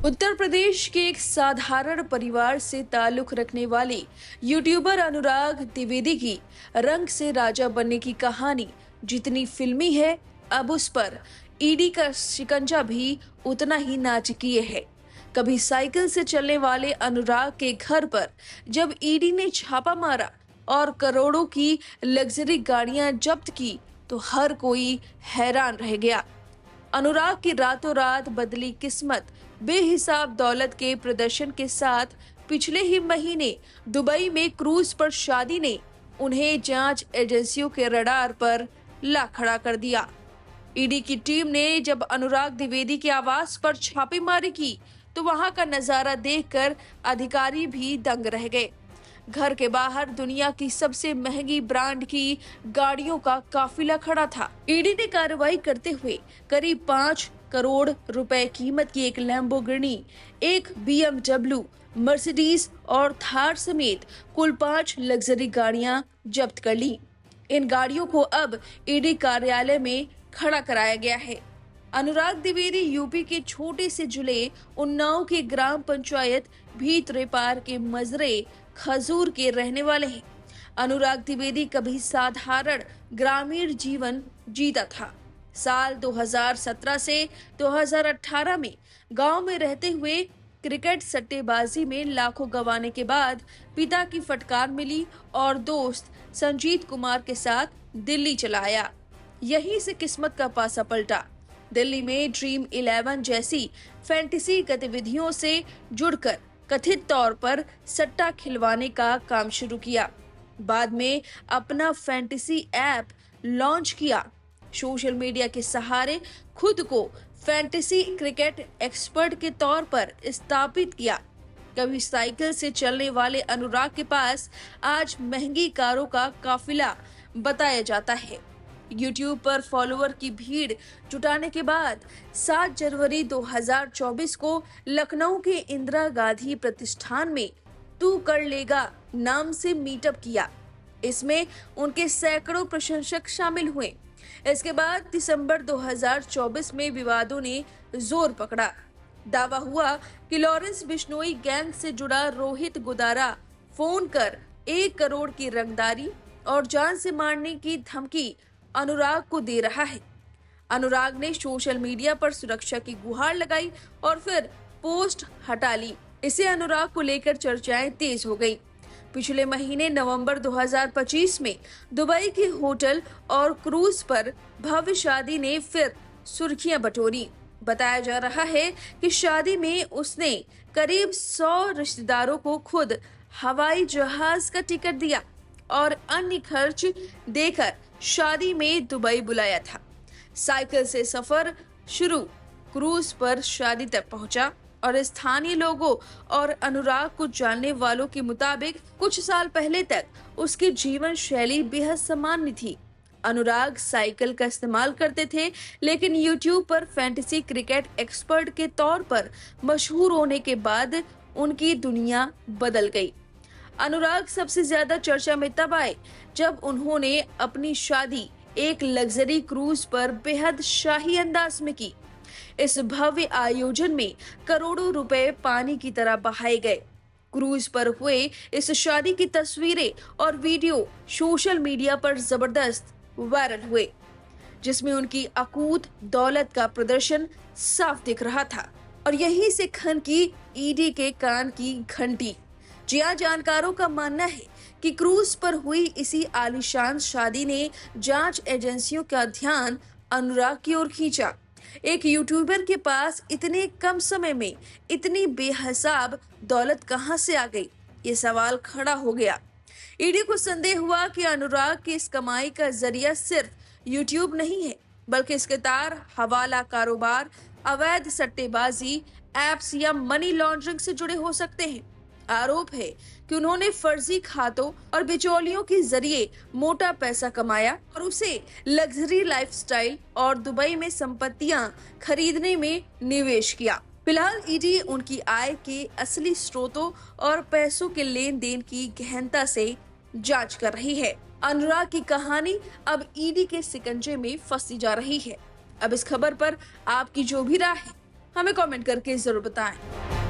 उत्तर प्रदेश के एक साधारण परिवार से ताल्लुक रखने वाले यूट्यूबर अनुराग द्विवेदी की रंग से राजा बनने की कहानी जितनी फिल्मी है, अब उस पर ईडी का शिकंजा भी उतना ही नाटकीय है। कभी साइकिल से चलने वाले अनुराग के घर पर जब ईडी ने छापा मारा और करोड़ों की लग्जरी गाड़ियां जब्त की, तो हर कोई हैरान रह गया। अनुराग की रातों रात बदली किस्मत, बेहिसाब दौलत के प्रदर्शन के साथ पिछले ही महीने दुबई में क्रूज पर शादी ने उन्हें जांच एजेंसियों के रडार पर ला खड़ा कर दिया। ईडी की टीम ने जब अनुराग द्विवेदी के आवास पर छापेमारी की, तो वहां का नजारा देखकर अधिकारी भी दंग रह गए। घर के बाहर दुनिया की सबसे महंगी ब्रांड की गाड़ियों का काफिला खड़ा था। ईडी ने कार्रवाई करते हुए करीब 5 करोड़ रुपए कीमत की एक लैम्बोर्गिनी, एक BMW, मर्सिडीज और थार समेत कुल 5 लग्जरी गाड़ियां जब्त कर ली। इन गाड़ियों को अब ईडी कार्यालय में खड़ा कराया गया है। अनुराग द्विवेदी यूपी के छोटे से जिले उन्नाव की ग्राम पंचायत भीतरेपार के मजरे खजूर के रहने वाले हैं। अनुराग द्विवेदी कभी साधारण ग्रामीण जीवन जीता था। साल 2017 से 2018 में गांव में रहते हुए क्रिकेट सट्टेबाजी में लाखों गंवाने के बाद पिता की फटकार मिली और दोस्त संजीत कुमार के साथ दिल्ली चला आया। यहीं से किस्मत का पासा पलटा। दिल्ली में ड्रीम 11 जैसी फैंटेसी गतिविधियों से जुड़कर कथित तौर पर सट्टा खिलवाने का काम शुरू किया। बाद में अपना फैंटेसी ऐप लॉन्च किया। सोशल मीडिया के सहारे खुद को फैंटेसी क्रिकेट एक्सपर्ट के तौर पर स्थापित किया। कभी साइकिल से चलने वाले अनुराग के पास आज महंगी कारों का काफिला बताया जाता है। YouTube पर फॉलोअर की भीड़ जुटाने के बाद 7 जनवरी 2024 को लखनऊ के इंदिरा गांधी प्रतिष्ठान में तू कर लेगा नाम से मीटअप किया। इसमें उनके सैकड़ों प्रशंसक शामिल हुए। इसके बाद दिसंबर 2024 में विवादों ने जोर पकड़ा। दावा हुआ कि लॉरेंस बिश्नोई गैंग से जुड़ा रोहित गुदारा फोन कर 1 करोड़ की रंगदारी और जान से मारने की धमकी अनुराग को दे रहा है। अनुराग ने सोशल मीडिया पर सुरक्षा की गुहार लगाई और फिर पोस्ट हटा ली। इसे अनुराग को लेकर चर्चाएं तेज हो गई। पिछले महीने नवंबर 2025 में दुबई के होटल और क्रूज पर भव्य शादी ने फिर सुर्खियां बटोरी। बताया जा रहा है कि शादी में उसने करीब 100 रिश्तेदारों को खुद हवाई जहाज का टिकट दिया और अन्य खर्च देकर शादी में दुबई बुलाया था। साइकिल से सफर शुरू, क्रूज पर शादी तक पहुंचा और स्थानीय लोगों और अनुराग को जानने वालों के मुताबिक कुछ साल पहले तक उसकी जीवन शैली बेहद सामान्य थी। अनुराग साइकिल का इस्तेमाल करते थे, लेकिन YouTube पर फैंटेसी क्रिकेट एक्सपर्ट के तौर पर मशहूर होने के बाद उनकी दुनिया बदल गई। अनुराग सबसे ज्यादा चर्चा में तब आए जब उन्होंने अपनी शादी एक लग्जरी क्रूज पर बेहद शाही अंदाज में की। इस भव्य आयोजन में करोड़ों रुपए पानी की तरह बहाए गए। क्रूज पर हुए इस शादी की तस्वीरें और वीडियो सोशल मीडिया पर जबरदस्त वायरल हुए, जिसमें उनकी अकूत दौलत का प्रदर्शन साफ दिख रहा था। और यहीं से खनकी ईडी के कान की घंटी। जी हाँ, जानकारों का मानना है कि क्रूज पर हुई इसी आलीशान शादी ने जांच एजेंसियों का ध्यान अनुराग की ओर खींचा। एक यूट्यूबर के पास इतने कम समय में इतनी बेहिसाब दौलत कहां से आ गई, ये सवाल खड़ा हो गया। ईडी को संदेह हुआ कि अनुराग की इस कमाई का जरिया सिर्फ यूट्यूब नहीं है, बल्कि इसके तार हवाला कारोबार, अवैध सट्टेबाजी, एप्स या मनी लॉन्ड्रिंग से जुड़े हो सकते हैं। आरोप है कि उन्होंने फर्जी खातों और बिचौलियों के जरिए मोटा पैसा कमाया और उसे लग्जरी लाइफस्टाइल और दुबई में संपत्तियां खरीदने में निवेश किया। फिलहाल ईडी उनकी आय के असली स्रोतों और पैसों के लेन देन की गहनता से जांच कर रही है। अनुराग की कहानी अब ईडी के शिकंजे में फंसी जा रही है। अब इस खबर पर आपकी जो भी राय है, हमें कमेंट करके जरूर बताएं।